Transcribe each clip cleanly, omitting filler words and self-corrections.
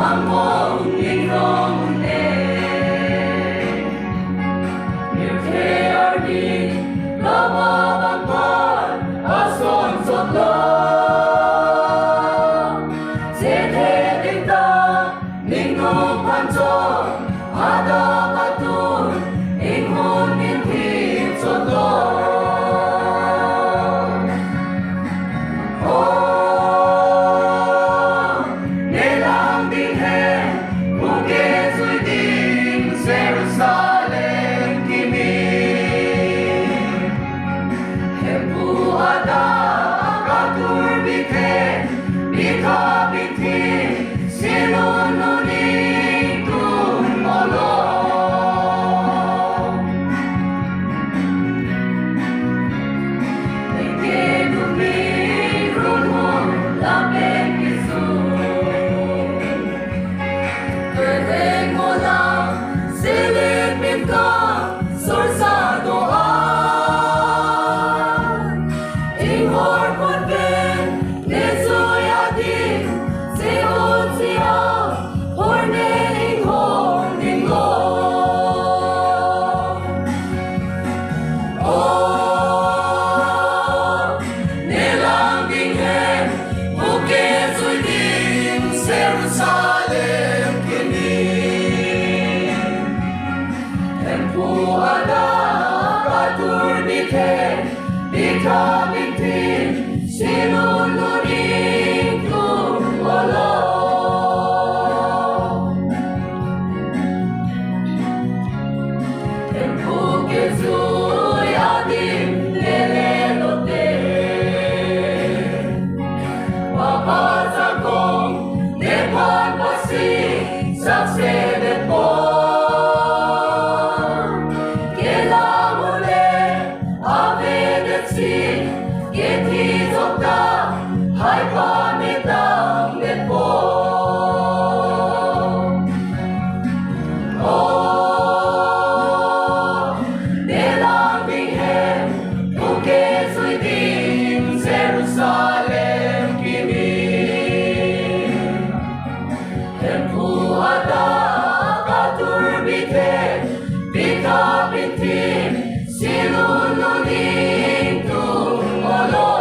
ang mong inonde. 유쾌하니 넘어간 것 어손손도 세대들다 닝노판조 아다가둔 인혼인 힘손도 Becoming team, sinunod kung wala. Tempo kesuy adim nelelote, wapasakong nepan pasi saksede po. Hai pamitang nepo. Oh, nelang binghen, buke suy dim Jerusalem kimi. Tempu ada katurbite, bika bintin, sinununin tung olo.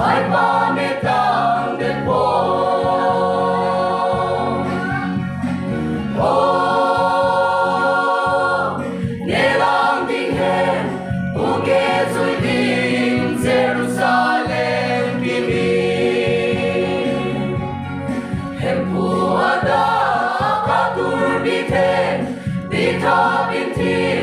Hai pamitang nepo. Oh, nelang binghen, buke suy dim Jerusalem kimi. Hempu ada katurbiten, bika bintin.